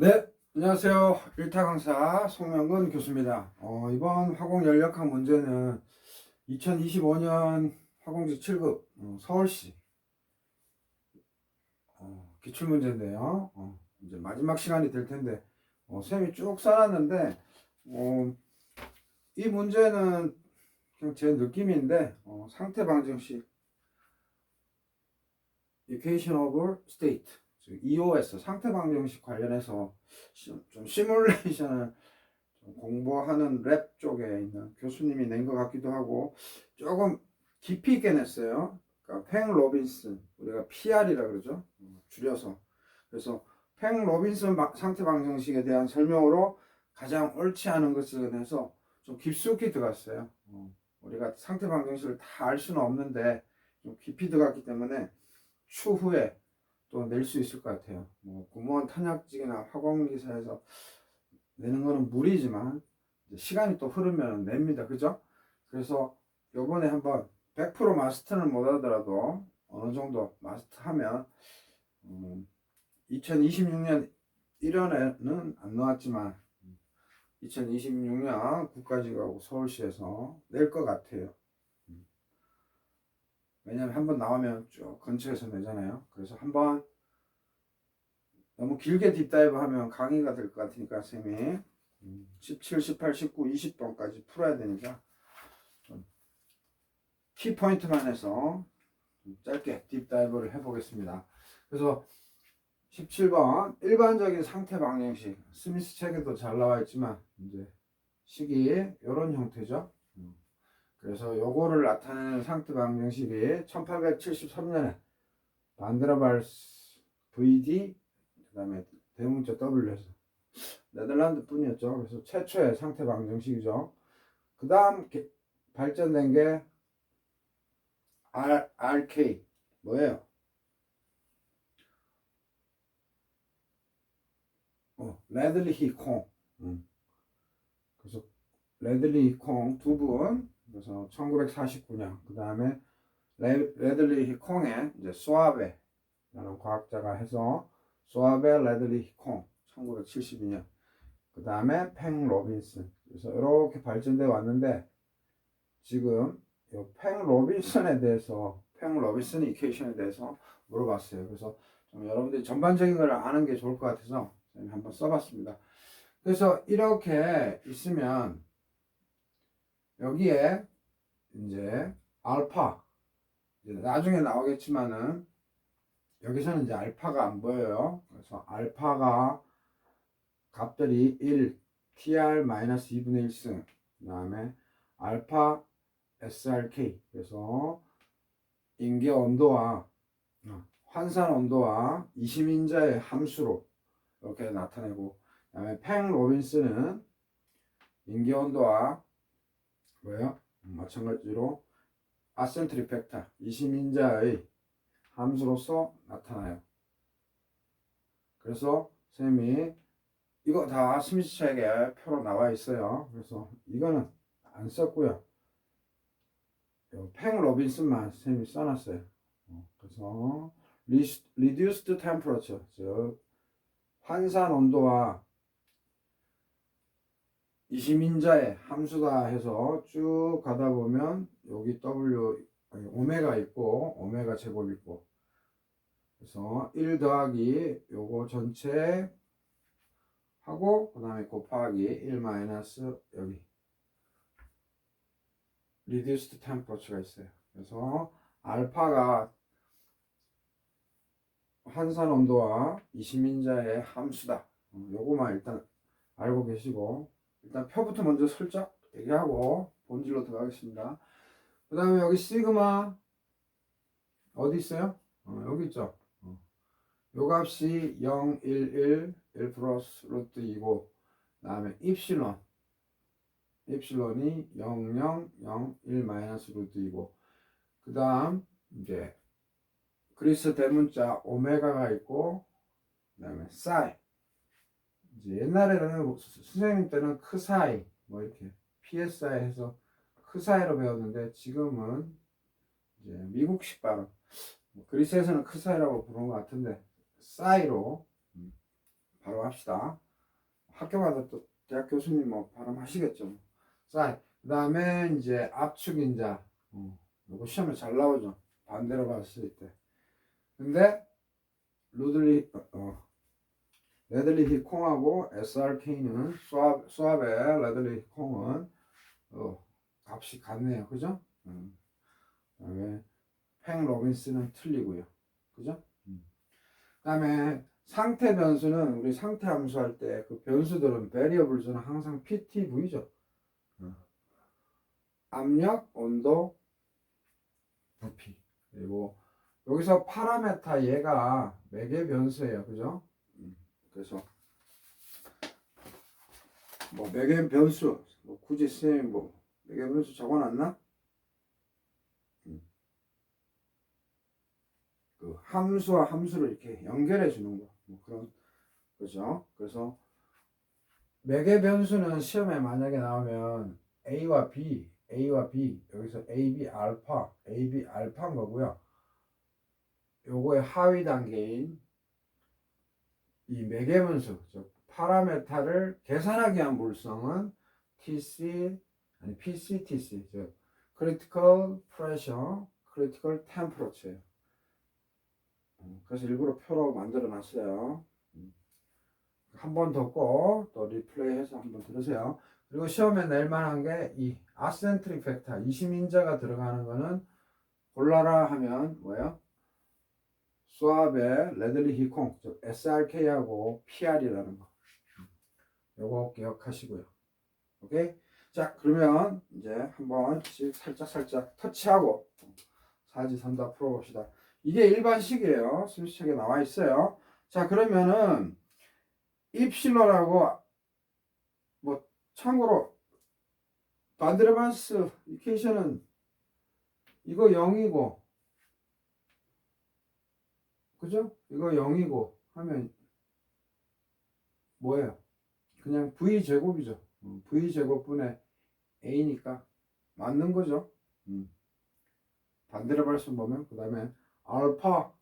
네, 안녕하세요. 일타 강사 송명근 교수입니다. 이번 화공 연력학 문제는 2025년 화공직 7급 서울시 기출문제인데요. 이제 마지막 시간이 될 텐데 쌤이 쭉 써놨는데 이 문제는 그냥 제 느낌인데 상태 방정식 Equation of State 즉 EOS 상태 방정식 관련해서 좀 시뮬레이션을 공부하는 랩 쪽에 있는 교수님이 낸 것 같기도 하고 조금 깊이 있게 냈어요. 그러니까 팽 로빈슨, 우리가 PR이라 그러죠. 줄여서. 그래서 팽 로빈슨 상태 방정식에 대한 설명으로 가장 옳지 않은 것을 해서 좀 깊숙이 들어갔어요. 우리가 상태 방정식을 다 알 수는 없는데 좀 깊이 들어갔기 때문에 추후에 또 낼 수 있을 것 같아요. 공무원 탄약직이나 화공기사에서 내는 거는 무리지만 시간이 또 흐르면 냅니다. 그죠? 그래서 요번에 한번 100% 마스터는 못 하더라도 어느 정도 마스터하면 2026년 1월에는 안 나왔지만 2026년 국가직하고 서울시에서 낼 것 같아요. 왜냐면 한번 나오면 쭉 근처에서 내잖아요. 그래서 한번 너무 길게 딥다이브 하면 강의가 될 것 같으니까 쌤이 17, 18, 19, 20번까지 풀어야 되니까 키포인트만 해서 짧게 딥다이브를 해보겠습니다. 그래서 17번 일반적인 상태 방정식 스미스 책에도 잘 나와 있지만 이제 식이 이런 형태죠. 그래서 요거를 나타내는 상태 방정식이 1873년에 반데라발스 VD 그 다음에 대문자 W에서 네덜란드 뿐이었죠. 그래서 최초의 상태 방정식이죠. 그 다음 발전된 게 RK 뭐예요? 레들리 히콩. 그래서 레들리 히콩 두 분. 그래서 1949년. 그 다음에 레들리 히콩의 이제 소아베라는 과학자가 해서 소아베 레들리 히콩 1972년. 그 다음에 팽 로빈슨. 그래서 이렇게 발전돼 왔는데 지금 팽 로빈슨에 대해서 팽 로빈슨 이퀘이션에 대해서 물어봤어요. 그래서 좀 여러분들이 전반적인 걸 아는 게 좋을 것 같아서 한번 써봤습니다. 그래서 이렇게 있으면 여기에 이제 알파 이제 나중에 나오겠지만은 여기서는 이제 알파가 안 보여요. 그래서 알파가 값들이 1 TR-2분의 1승 그 다음에 알파 SRK 그래서 인계 온도와 환산 온도와 이시민자의 함수로 이렇게 나타내고 그 다음에 팽 로빈슨은 인계 온도와 뭐예요? 마찬가지로 아센트릭 벡터 이시민자의 함수로서 나타나요. 그래서 쌤이 이거 다 스미스 책에 표로 나와 있어요. 그래서 이거는 안 썼고요. 팽 로빈슨만 쌤이 써놨어요. 그래서 reduced temperature 즉 환산 온도와 이시민자의 함수다 해서 쭉 가다 보면 여기 오메가 있고 오메가 제곱 있고 그래서 1 더하기 요거 전체 하고 그 다음에 곱하기 1 마이너스 여기 reduced temperature가 있어요. 그래서 알파가 환산 온도와 이시민자의 함수다. 요거만 일단 알고 계시고 일단 표부터 먼저 슬쩍 얘기하고 본질로 들어가겠습니다. 그 다음에 여기 시그마 어디 있어요? 여기 있죠. 요 값이 0, 1, 1, 1 플러스 루트 2고 그 다음에 입실론이 0, 0, 0, 1 마이너스 루트 2고 그 다음 이제 그리스 대문자 오메가가 있고 그 다음에 사이 이제 옛날에는 선생님 때는 크사이 뭐 이렇게 PSI 해서 크사이로 배웠는데 지금은 이제 미국식 발음 그리스에서는 크사이라고 부르는 것 같은데 사이로 발음합시다. 학교마다 또 대학 교수님 뭐 발음하시겠죠. 자, 그 다음에 이제 압축인자. 이거 시험에 잘 나오죠. 반대로 봤을 때. 근데 레들리 히콩하고 SRK는 수압의 레들리 히콩은 값이 같네요. 그죠? 그다음에 팽 로빈스는 틀리고요. 그죠? 그다음에 상태 변수는 우리 상태 함수 할 때 그 변수들은 variables는 항상 PTV죠. 압력, 온도, 부피. 그리고 여기서 파라메타 얘가 매개 변수예요. 그죠? 그래서 뭐 매개 변수 뭐 굳이 선생님 뭐 매개 변수 적어놨나? 그 함수와 함수를 이렇게 연결해 주는 거. 뭐 그런 거죠. 그래서 매개 변수는 시험에 만약에 나오면 A와 B 여기서 AB 알파인 거고요. 요거의 하위 단계인 이 매개 변수, 즉 파라메타를 계산하기 위한 물성은 PCTC, 즉 Critical Pressure, Critical Temperature예요. 그래서 일부러 표로 만들어 놨어요. 한 번 더 꼭 또 리플레이해서 한번 들으세요. 그리고 시험에 낼 만한 게 이 아센트릭 팩터, 이심인자가 들어가는 거는 골라라 하면 뭐예요? 수압의 레들리 히콩, 즉 SRK하고 PR이라는 거. 요거 기억하시고요. 오케이? 자, 그러면 이제 한 번씩 살짝 터치하고 사지선다 풀어봅시다. 이게 일반식이에요. 순수책에 나와 있어요. 자, 그러면은 입실론하고 뭐 참고로 반드레반스 이퀘이션은 이거 0이고 그죠? 이거 0이고 하면 뭐예요? 그냥 V제곱이죠. V제곱분의 A니까 맞는 거죠. 반드레반스 보면 그 다음에 알파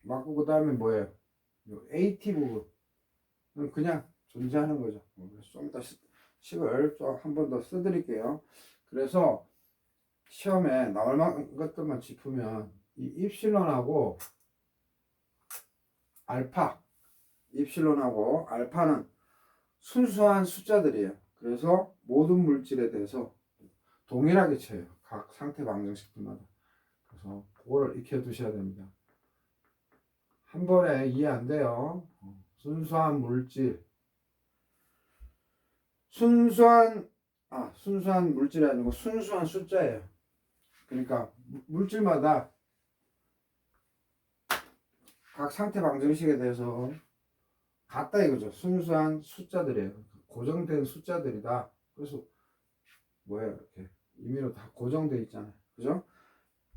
맞고 그 다음에 뭐예요? 요 AT 부분 그냥 존재하는 거죠. 좀 이따 식을 좀 한 번 더 써드릴게요. 그래서 시험에 나올 만한 것들만 짚으면 이 입실론하고 알파, 입실론하고 알파는 순수한 숫자들이에요. 그래서 모든 물질에 대해서 동일하게 쳐요. 각 상태 방정식들마다. 그래서 그거를 익혀 두셔야 됩니다. 한 번에 이해 안 돼요. 순수한 물질. 순수한 물질이 아니고 순수한 숫자예요. 그러니까 물질마다 각 상태 방정식에 대해서 같다 이거죠. 순수한 숫자들이에요. 고정된 숫자들이다. 그래서 뭐예요? 이렇게 임의로 다 고정돼 있잖아요. 그죠?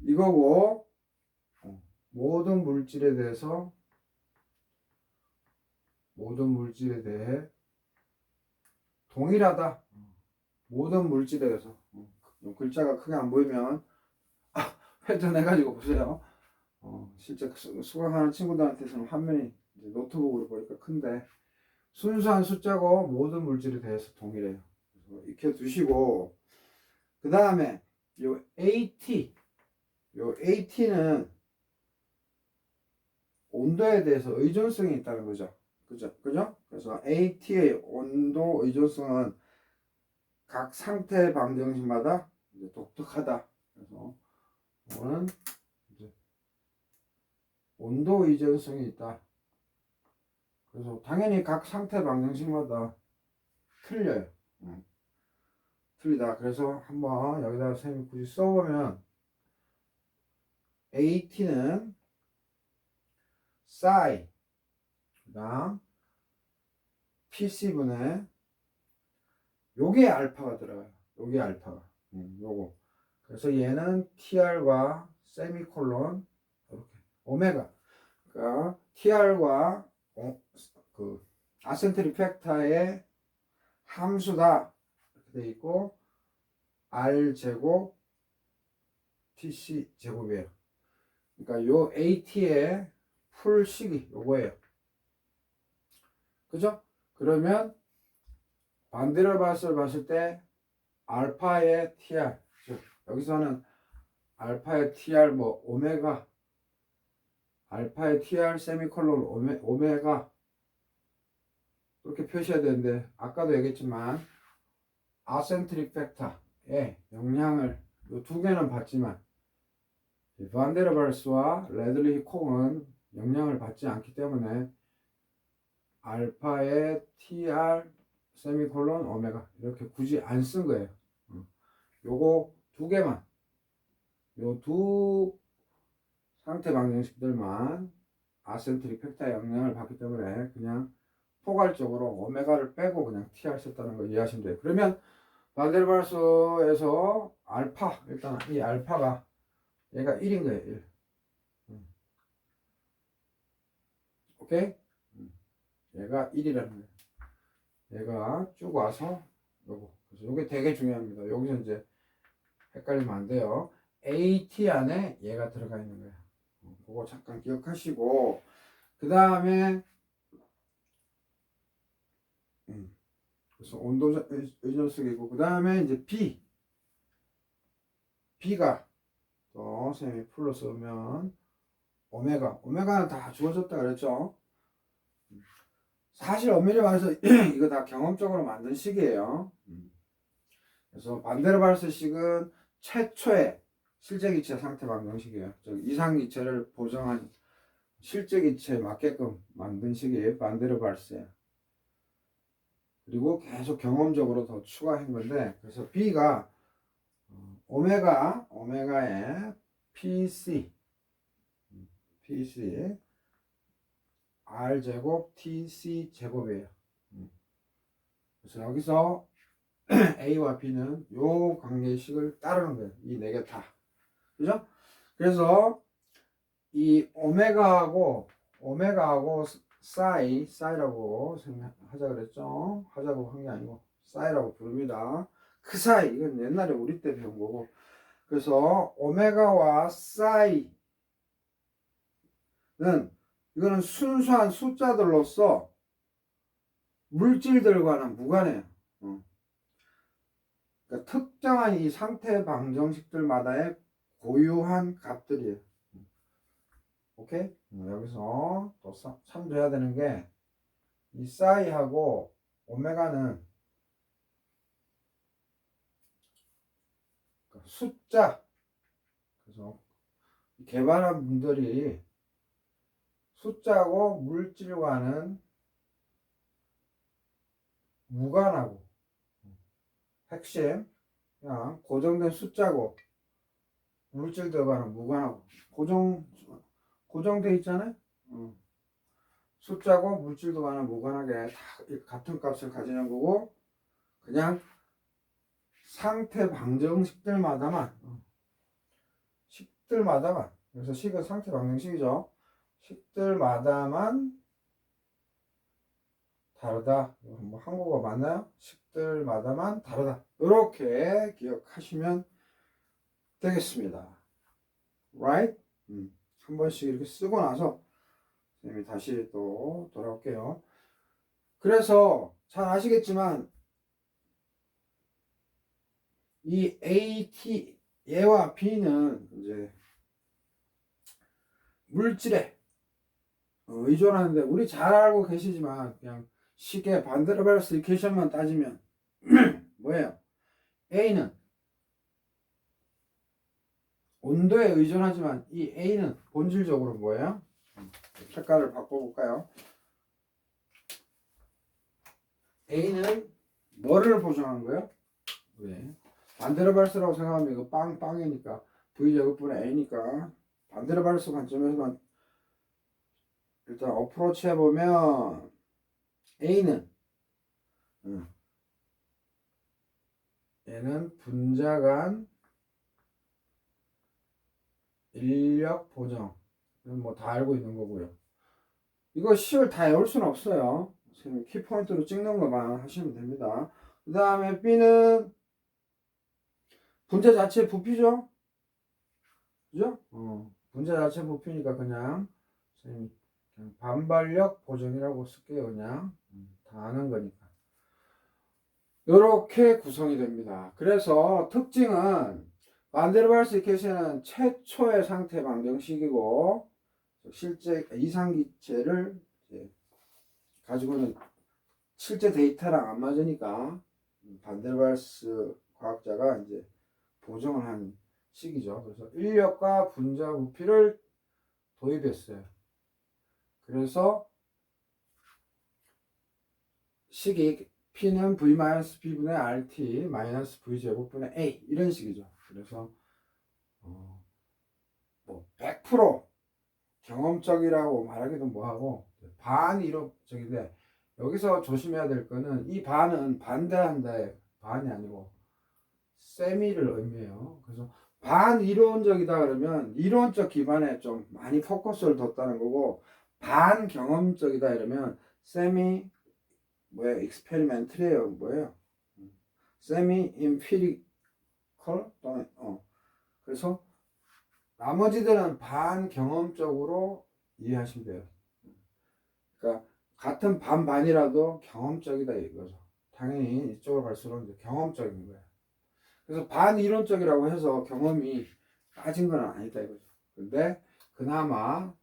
이거고 모든 물질에 대해 동일하다. 모든 물질에 대해서 글자가 크게 안 보이면 회전해가지고 보세요. 실제 수강하는 친구들한테서는 화면이 노트북으로 보니까 큰데 순수한 숫자고 모든 물질에 대해서 동일해요. 그래서 익혀두시고 그 다음에 요 AT는 온도에 대해서 의존성이 있다는 거죠. 그죠? 그래서 AT의 온도 의존성은 각 상태 방정식마다 독특하다. 그래서 이거는 이제 온도 의존성이 있다. 그래서 당연히 각 상태 방정식마다 틀려요. 틀리다. 그래서 한번 여기다가 선생님이 굳이 써보면 AT는 psi 그다음 PC분의 요게 알파가 들어가요. 요게 알파가. 요거. 그래서 얘는 TR과 세미콜론 이렇게 오메가. 그러니까 TR과 그 아센트릭 팩터의 함수다 이렇게 돼 있고 R 제곱 TC 제곱이에요. 그러니까 요 AT의 풀 식이 요거예요. 그죠? 그러면 반대로 봤을 때 알파의 TR, 즉 여기서는 알파의 TR 뭐 오메가, 알파의 TR 세미콜론 오메가 그렇게 표시해야 되는데 아까도 얘기했지만 아센트릭 팩터의 영향을 이 두 개는 받지만 반데르발스와 레들리 콩은 영향을 받지 않기 때문에 알파의 TR 세미콜론 오메가 이렇게 굳이 안 쓴 거예요. 요거 두 개만, 요 두 상태 방정식들만 아센트릭 팩터의 영향을 받기 때문에 그냥 포괄적으로 오메가를 빼고 그냥 TR 썼다는 거 이해하시면 돼요. 그러면 반데르발스에서 알파, 일단 이 알파가 얘가 1인 거예요. 1. 오케이? 얘가 1이라는 거예요. 얘가 쭉 와서 요거. 그래서 요게 되게 중요합니다. 여기서 이제 헷갈리면 안 돼요. AT 안에 얘가 들어가 있는 거예요. 그거 잠깐 기억하시고 그 다음에 그래서 온도 의존성이고 그 다음에 이제 B가 또 쌤이 풀로 쓰면 오메가는 다 주어졌다 그랬죠. 사실 엄밀히 말해서 이거 다 경험적으로 만든 식이에요. 그래서 반데르발스식은 최초의 실제기체 상태 방정식이에요. 즉 이상기체를 보정한 실제기체에 맞게끔 만든 식이 반데르발스예요. 그리고 계속 경험적으로 더 추가한 건데 그래서 B가 오메가의 PC R제곱 TC 제곱이에요. 그래서 여기서 A와 B는 요 관계식을 따르는 거예요. 이 네 개 다. 그죠? 그래서 이 오메가하고 사이라고 하자 그랬죠? 하자고 한 게 아니고 사이라고 부릅니다. 그 사이 이건 옛날에 우리 때 배운 거고 그래서 오메가와 사이는 이거는 순수한 숫자들로서 물질들과는 무관해요. 그러니까 특정한 이 상태 방정식들마다의 고유한 값들이에요. 오케이? 여기서 또 참조해야 되는 게 이 사이하고 오메가는 숫자, 그래서 개발한 분들이 숫자하고 물질과는 무관하고 핵심 그냥 고정된 숫자고 물질들과는 무관하고 고정돼 있잖아요. 숫자고 물질들과는 무관하게 다 같은 값을 가지는 거고 그냥 상태 방정식들마다만 그래서 식은 상태 방정식이죠. 식들마다만 다르다. 뭐 한국어 맞나요? 식들마다만 다르다. 이렇게 기억하시면 되겠습니다. Right? 한 번씩 이렇게 쓰고 나서 선생님이 다시 또 돌아올게요. 그래서 잘 아시겠지만 이 AT 얘와 B는 이제 물질에 의존하는데 우리 잘 알고 계시지만 그냥 쉽게 반데르발스 이퀘이션만 따지면 뭐예요? A는 온도에 의존하지만 이 A는 본질적으로 뭐예요? 색깔을 바꿔볼까요? A는 뭐를 보정한 거예요? 왜? 반데르발스라고 생각하면 이거 빵이니까 V제곱분의 A니까 반데르발스 관점에서만 일단 어프로치 해보면 A는 얘는 분자간 인력 보정 뭐 다 알고 있는 거고요. 이거 식을 다 외울 수는 없어요. 키포인트로 찍는 것만 하시면 됩니다. 그 다음에 B는 분자 자체 부피죠? 그죠? 분자 자체 부피니까 그냥 그냥 반발력 보정이라고 쓸게요. 그냥 다 아는 거니까. 이렇게 구성이 됩니다. 그래서 특징은 반데르발스 캐시는 최초의 상태 방정식이고 실제 이상기체를 가지고는 실제 데이터랑 안 맞으니까 반데르발스 과학자가 이제 보정을 한 식이죠. 그래서 인력과 분자 부피를 도입했어요. 그래서 식이 P는 V-B분의 RT 마이너스 V제곱분의 A 이런 식이죠. 그래서 뭐 100% 경험적이라고 말하기도 뭐하고 반이론적인데 여기서 조심해야 될 거는 이 반은 반대한다의 반이 아니고 세미를 의미해요. 그래서 반이론적이다 그러면 이론적 기반에 좀 많이 포커스를 뒀다는 거고 반경험적이다 이러면 세미 뭐야 익스페리멘트래요. 뭐예요? 세미 임피리컬 또는 그래서 나머지들은 반경험적으로 이해하시면 돼요. 그러니까 같은 반반이라도 경험적이다 이거죠. 당연히 이쪽으로 갈수록 이제 경험적인 거예요. 그래서 반이론적이라고 해서 경험이 빠진 건 아니다 이거죠. 근데 그나마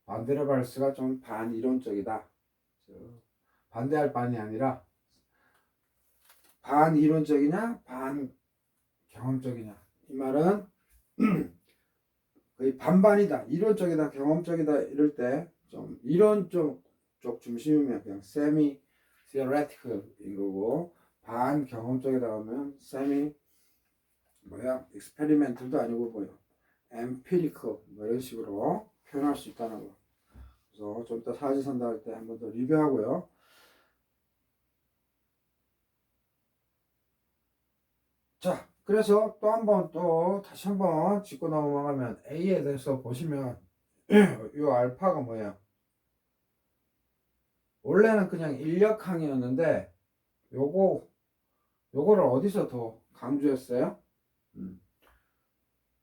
반데르발스가 좀 반이론적이다. 반대할 반이 아니라 반이론적이냐 반경험적이냐 이 말은 거의 반반이다. 이론적이다 경험적이다 이럴 때 좀 이론 쪽 중심이면 그냥 세미 theoretical인 거고 반경험적이다 하면 세미 뭐야 experimental도 아니고 뭐야 empirical 뭐 이런 식으로 표현할 수 있다는 거. 그래서 좀 이따 사지선다 할 때 한 번 더 리뷰하고요. 자, 그래서 또 한 번 또 다시 한번 짚고 넘어가면 A에 대해서 보시면 이 알파가 뭐야? 원래는 그냥 인력항이었는데 요거를 어디서 더 강조했어요?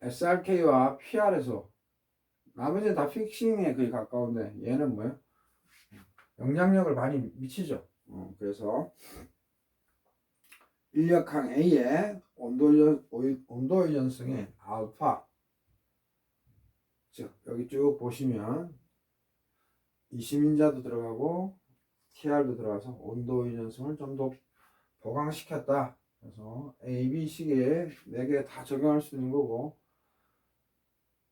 SRK와 PR에서 나머지는 다 픽싱에 거의 가까운데 얘는 뭐야? 영향력을 많이 미치죠. 그래서 인력항 A의 온도 유연성의 알파 즉 여기 쭉 보시면 이시민자도 들어가고 TR도 들어가서 온도 유연성을 좀 더 보강시켰다. 그래서 A, B 시기에 4개 다 적용할 수 있는 거고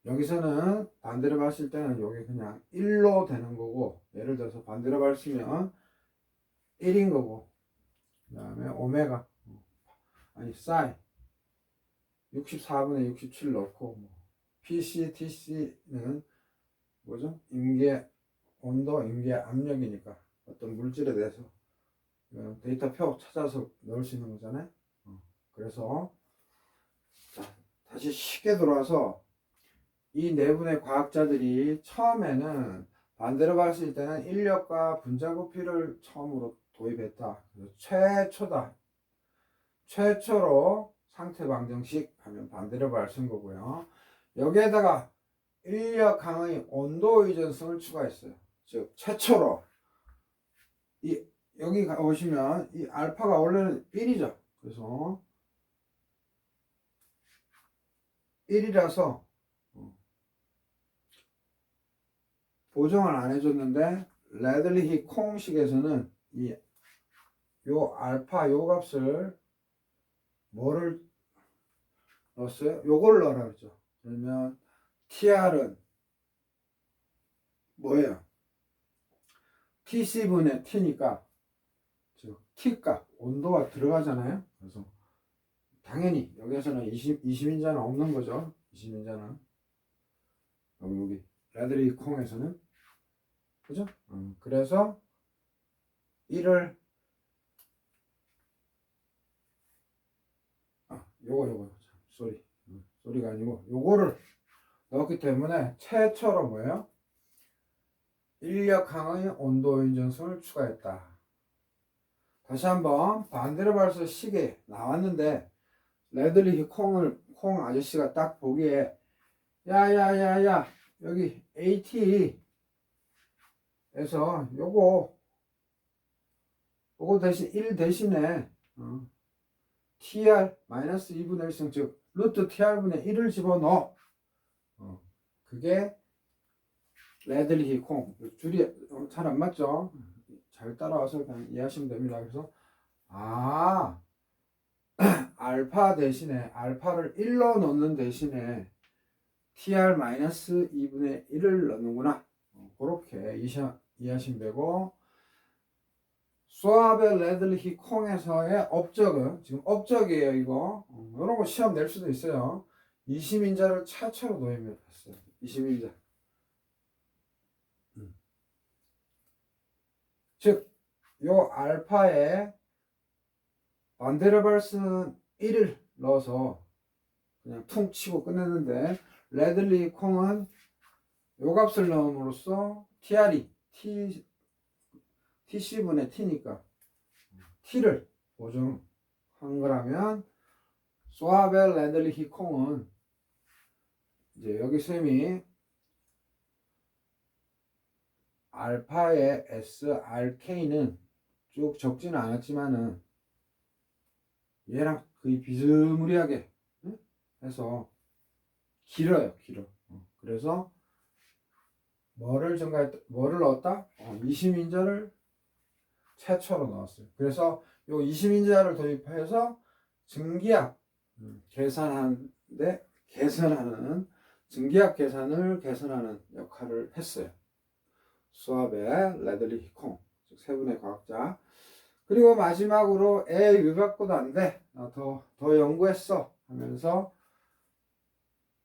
여기서는 반대로 봤을 때는 여기 그냥 1로 되는 거고 예를 들어서 반대로 봤으면 1인 거고 그 다음에 오메가 아니 사인 64분의 67 넣고 뭐 PC, TC는 뭐죠? 임계 온도, 임계 압력이니까 어떤 물질에 대해서 데이터표 찾아서 넣을 수 있는 거잖아요. 그래서 자, 다시 쉽게 돌아와서 이 네 분의 과학자들이 처음에는 반대로 봤을 때는 인력과 분자 부피를 처음으로 도입했다. 최초다. 최초로 상태 방정식 하면 반대로 발쓴 거고요. 여기에다가 인력 강의 온도 유전성을 추가했어요. 즉 최초로 여기 보시면 이 알파가 원래는 1이죠. 그래서 1이라서 보정을 안 해줬는데 레들리 콩식에서는 요 알파 요 값을 뭐를 넣었어요? 요걸 넣으라 그랬죠. 그러면 TR은 뭐예요? TC분의 T니까 즉 T값 온도가 들어가잖아요. 그래서 당연히 여기에서는 20인자는 없는 거죠. 20인자는 여기 레드리 콩에서는 그죠? 그래서 1을 요거 소리가 아니고 요거를 넣었기 때문에 최초로 뭐예요? 인력항의 온도 인정성을 추가했다. 다시 한번 반대로 봐서 시계 나왔는데 레들리 콩 아저씨가 딱 보기에 야야야야 여기 AT 그래서 요거 대신 1 대신에 tr 마이너스 2분의 1승 즉 루트 tr분의 1을 집어넣어. 그게 레들리 콩. 줄이 잘 안 맞죠? 잘 따라와서 그냥 이해하시면 됩니다. 그래서 알파 대신에 알파를 1로 넣는 대신에 tr 마이너스 2분의 1을 넣는구나. 그렇게 이해하시면 되고, 수압의 레들리 콩에서의 업적은 지금 업적이에요. 이거 이런 거 시험 낼 수도 있어요. 이심인자를 차처로 도입했어요. 이심인자. 즉, 요 알파에 반데르발스는 1을 넣어서 그냥 퉁 치고 끝냈는데, 레들리 콩은 요 값을 넣음으로써 TR이 TC분의 T니까 T를 보정한 거라면, 소아벨 레들리 콩은 이제 여기 쌤이 알파의 SRK는 쭉 적지는 않았지만은 얘랑 거의 비스무리하게 해서 길어요. 그래서 뭐를 넣었다? 이심인자를 최초로 넣었어요. 그래서 요 이심인자를 도입해서 증기압 개선하는 증기압 계산을 개선하는 역할을 했어요. 수압의 레들리 콩, 즉 세 분의 과학자. 그리고 마지막으로 이거 갖고도 안 돼. 더 연구했어 하면서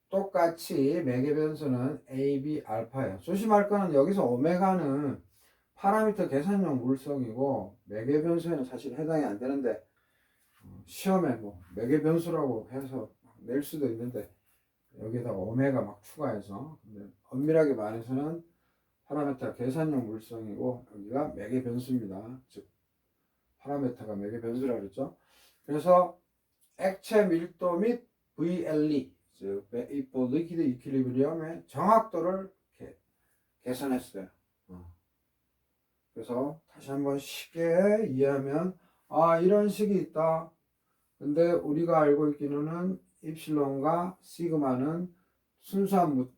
똑같이 매개 변수는 A, B, 알파예요. 조심할 거는 여기서 오메가는 파라미터 계산용 물성이고 매개 변수에는 사실 해당이 안 되는데, 시험에 뭐 매개 변수라고 해서 낼 수도 있는데 여기에다 오메가 막 추가해서, 근데 엄밀하게 말해서는 파라미터 계산용 물성이고 여기가 매개 변수입니다. 즉 파라미터가 매개 변수라고 그랬죠. 그래서 액체 밀도 및 VLE, 즉 베이퍼 리퀴드 이퀄리브리엄의 정확도를 개선했어요. 그래서 다시 한번 쉽게 이해하면, 이런 식이 있다. 근데 우리가 알고 있기로는 입실론과 시그마는 순수한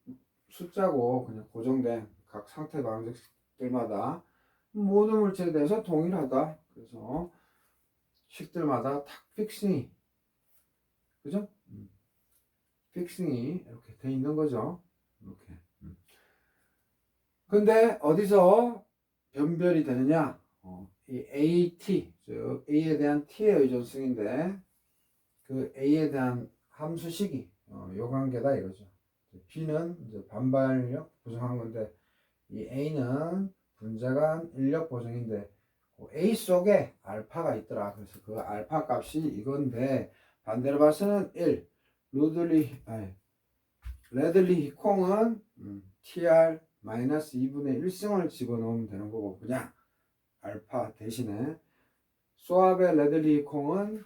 숫자고 그냥 고정된 각 상태 방정식들마다 모든 물체에 대해서 동일하다. 그래서 식들마다 탁 픽싱이, 그죠? 픽싱이 이렇게 돼 있는 거죠. 이렇게. 근데 어디서 변별이 되느냐? 이 AT, 즉 A에 대한 T의 의존성인데, 그 A에 대한 함수식이 요 관계다 이거죠. B는 이제 반발력 보정한 건데, 이 A는 분자간 인력 보정인데, A 속에 알파가 있더라. 그래서 그 알파 값이 이건데, 반대로 봐서는 1, 레들리 콩은 TR 마이너스 2분의 1승을 집어넣으면 되는 거고, 그냥 알파 대신에 소압의 레들리 콩은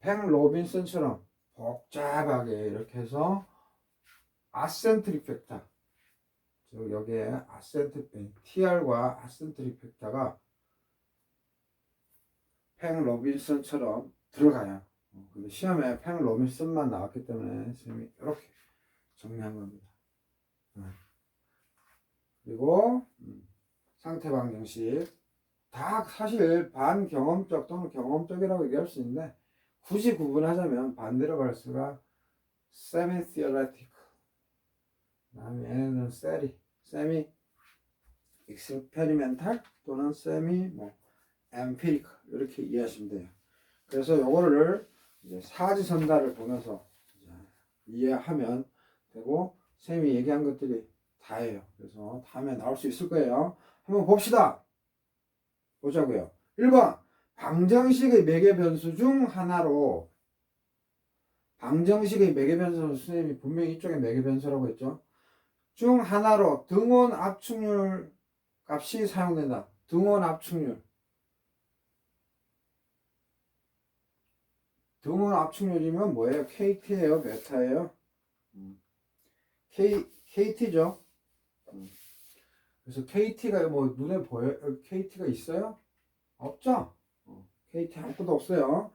팽 로빈슨처럼 복잡하게 이렇게 해서 아센트릭 팩터, 즉 여기에 TR과 아센트릭 팩터가 팽 로빈슨처럼 들어가요. 근데 시험에 팽 로빈슨만 나왔기 때문에 선생님이 이렇게 정리한 겁니다. 그리고 상태 방정식 다 사실 반경험적 또는 경험적이라고 얘기할 수 있는데, 굳이 구분하자면 반대로 갈 수가 semi-theoretical, 다음에 얘는 semi experimental 또는 semi empirical 이렇게 이해하시면 돼요. 그래서 요거를 이제 사지선다를 보면서 이해하면 되고, 쌤이 얘기한 것들이 다예요. 그래서 다음에 나올 수 있을 거예요. 한번 봅시다. 보자고요. 1번 방정식의 매개 변수 중 하나로, 방정식의 매개 변수는 선생님이 분명히 이쪽에 매개 변수라고 했죠. 중 하나로 등원 압축률 값이 사용된다. 등원 압축률. 등원 압축률이면 뭐예요? KT예요? 베타예요? KT죠. 그래서 KT가 뭐 눈에 보여? KT가 있어요? 없죠? KT 아무것도 없어요.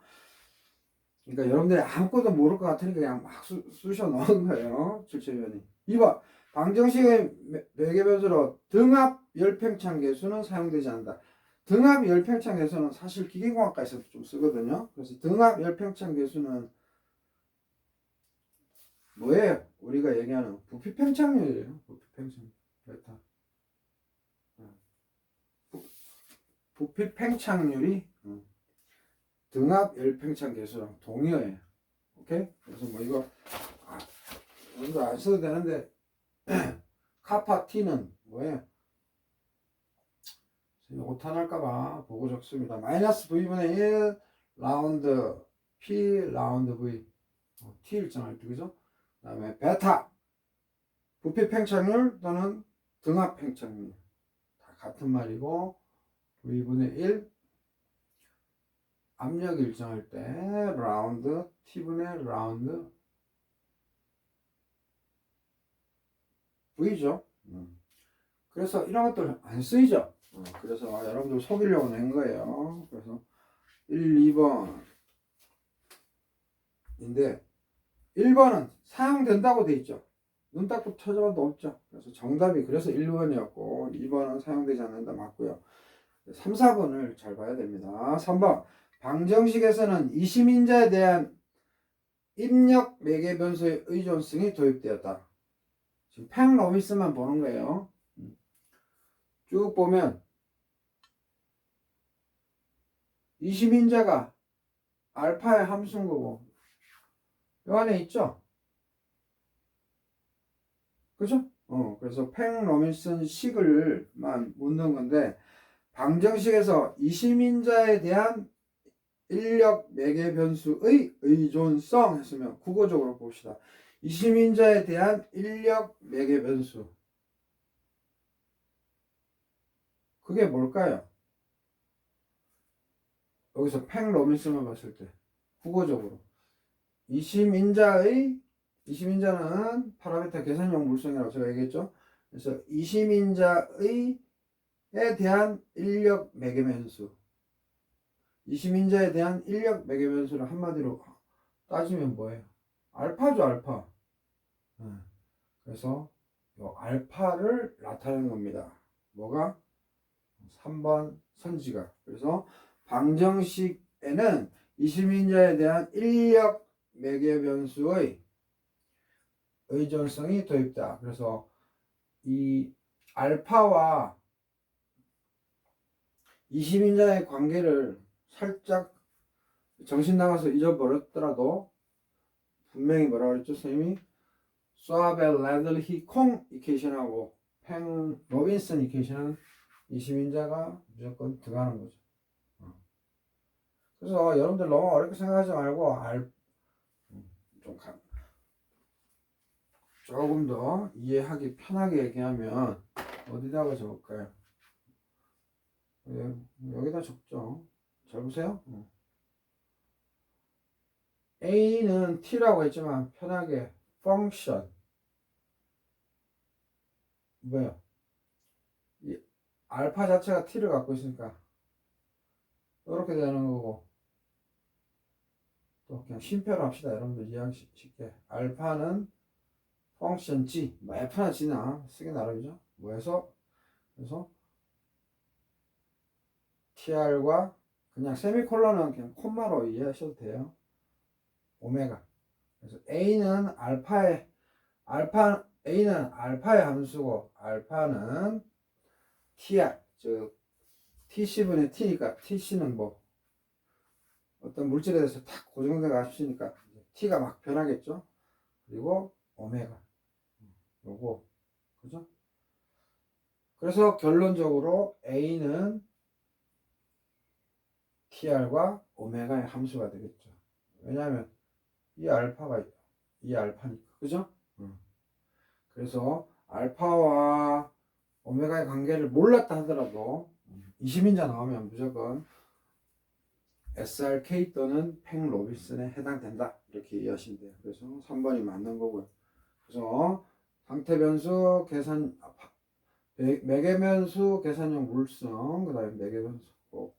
그러니까 여러분들이 아무것도 모를 것 같으니까 그냥 막 쑤셔 넣은 거예요. 출제위원이. 2번. 방정식의 매개 변수로 등압 열팽창 계수는 사용되지 않는다. 등압 열팽창 계수는 사실 기계공학과에서 좀 쓰거든요. 그래서 등압 열팽창 계수는 뭐예요? 우리가 얘기하는 부피 팽창률이에요. 부피 팽창. 베타. 부피 팽창률이 등압 열팽창 계수랑 동일해요. 오케이? 그래서 뭐 이거 이거 안 써도 되는데 카파 T는 뭐예요? 오탄할까봐 보고 적습니다. 마이너스 V분의 1 라운드 P 라운드 V T 일정할 때 그죠? 그 다음에 베타 부피 팽창률 또는 등압 팽창률 다 같은 말이고 V분의 1 압력 일정할 때 라운드 T분의 라운드 V죠. 그래서 이런 것들 안 쓰이죠. 그래서 여러분들 속이려고 낸 거예요. 그래서 1, 2번인데 1번은 사용된다고 돼 있죠. 눈 닦고 찾아봐도 없죠. 그래서 정답이 그래서 1번이었고 2번은 사용되지 않는다 맞고요. 3, 4번을 잘 봐야 됩니다. 3번 방정식에서는 이심인자에 대한 입력 매개 변수의 의존성이 도입되었다. 지금 팽 로빈슨만 보는 거예요. 쭉 보면 이심인자가 알파의 함수인 거고 이 안에 있죠. 그죠? 그래서 팽 로빈슨 식을만 묻는 건데 방정식에서 이심인자에 대한 인력 매개 변수의 의존성 했으면 국어적으로 봅시다. 이심인자에 대한 인력 매개 변수 그게 뭘까요? 여기서 팽 로빈슨만 봤을 때 국어적으로 이심인자는 파라미터 계산용 물성이라고 제가 얘기했죠. 그래서 이심인자에 대한 인력 매개 변수 이심인자에 대한 인력 매개 변수를 한마디로 따지면 뭐예요? 알파죠, 알파. 그래서 이 알파를 나타내는 겁니다. 뭐가? 3번 선지각. 그래서 방정식에는 이심인자에 대한 인력 매개 변수의 의존성이 도입다. 그래서 이 알파와 이심인자의 관계를 살짝 정신 나가서 잊어버렸더라도 분명히 뭐라고 그랬죠? 선생님이 수아벨 레들히 콩 이케이션하고 팽 로빈슨 이케이션은 이심인자가 무조건 들어가는 거죠. 그래서 여러분들 너무 어렵게 생각하지 말고 좀 조금 더 이해하기 편하게 얘기하면 어디다가 적을까요? 여기다 적죠. 잘 보세요. A는 T라고 했지만 편하게 펑션 뭐예요? 이 알파 자체가 T를 갖고 있으니까 이렇게 되는 거고 또 그냥 쉼표로 합시다. 여러분들 이해하기 쉽게 알파는 펑션 G 뭐 F나 G나 쓰기 나름이죠. 뭐해서 그래서 TR과 그냥 세미콜론은 그냥 콤마로 이해하셔도 돼요. 오메가. 그래서 A는 알파의 함수고 알파는 TR 즉 TC분의 T니까 TC는 뭐 어떤 물질에 대해서 탁 고정되어 가시니까 T가 막 변하겠죠. 그리고 오메가 요거 그죠? 그래서 결론적으로 A는 TR과 오메가의 함수가 되겠죠. 왜냐하면 이 알파니까 그죠? 그래서 알파와 오메가의 관계를 몰랐다 하더라도 이심인자 나오면 무조건 SRK 또는 팽 로빈슨에 해당된다 이렇게 이해하시면 돼요. 그래서 3번이 맞는 거고요. 그래서 상태 변수 계산 매개면수 계산용 물성, 그 다음에 매개면수 꼭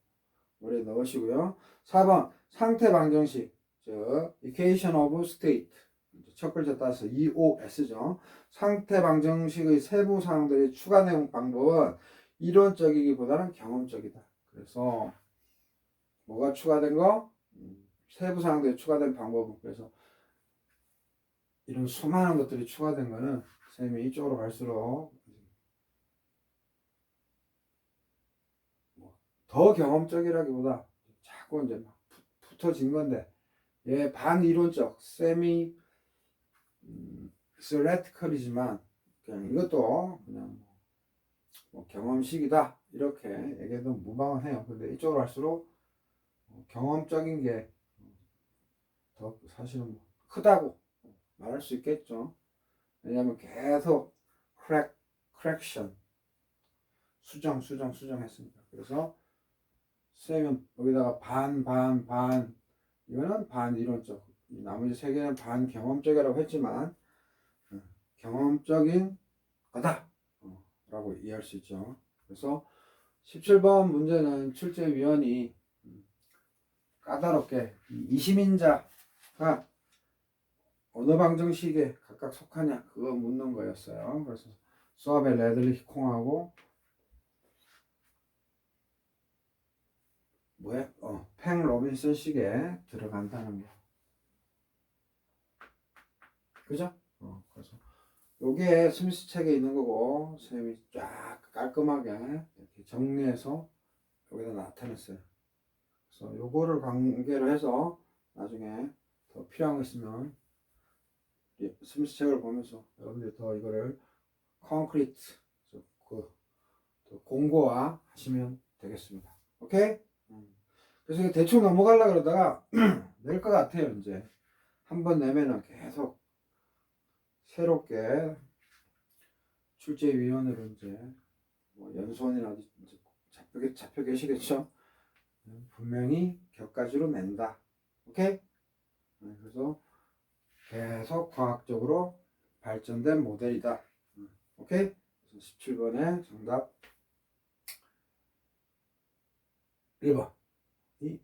머리에 넣으시고요. 4번 상태 방정식, 즉 equation of state, 첫 글자 따서 EOS죠. 상태 방정식의 세부 사항들이 추가된 방법은 이론적이기보다는 경험적이다. 그래서 뭐가 추가된 거? 세부 사항들이 추가된 방법은, 그래서 이런 수많은 것들이 추가된 거는 쌤이 이쪽으로 갈수록 더 경험적이라기보다 자꾸 이제 막 붙어진 건데, 얘 반이론적 세미 theoretical이지만 그냥 이것도 그냥 뭐 경험식이다 이렇게 얘기해도 무방은 해요. 근데 이쪽으로 갈수록 경험적인 게 더 사실은 크다고 말할 수 있겠죠. 왜냐하면 계속 correction 수정 했으니까. 그래서 선생님은 여기다가 반 이거는 반이론적, 나머지 세 개는 반경험적이라고 했지만 경험적인 거다 라고 이해할 수 있죠. 그래서 17번 문제는 출제위원이 까다롭게 이시민자가 어느 방정식에 각각 속하냐 그거 묻는 거였어요. 그래서 수업에 레들리 히콩하고 팽 로빈슨 식에 들어간다는 거. 그죠? 그래서 요게 스미스 책에 있는 거고 선생님이 쫙 깔끔하게 이렇게 정리해서 여기다 나타냈어요. 그래서 요거를 관계로 해서 나중에 더 필요한 거 있으면 스미스 책을 보면서 여러분들이 더 이거를 콘크리트 더 공고화 하시면 되겠습니다. 오케이? 그래서 대충 넘어가려고 그러다가 낼 것 같아요. 이제 한번 내면은 계속 새롭게 출제위원으로 이제 뭐 연수원이나 이제 잡혀 계시겠죠. 분명히 격가지로 낸다. 오케이? 그래서 계속 과학적으로 발전된 모델이다. 오케이? 17번의 정답 1번 이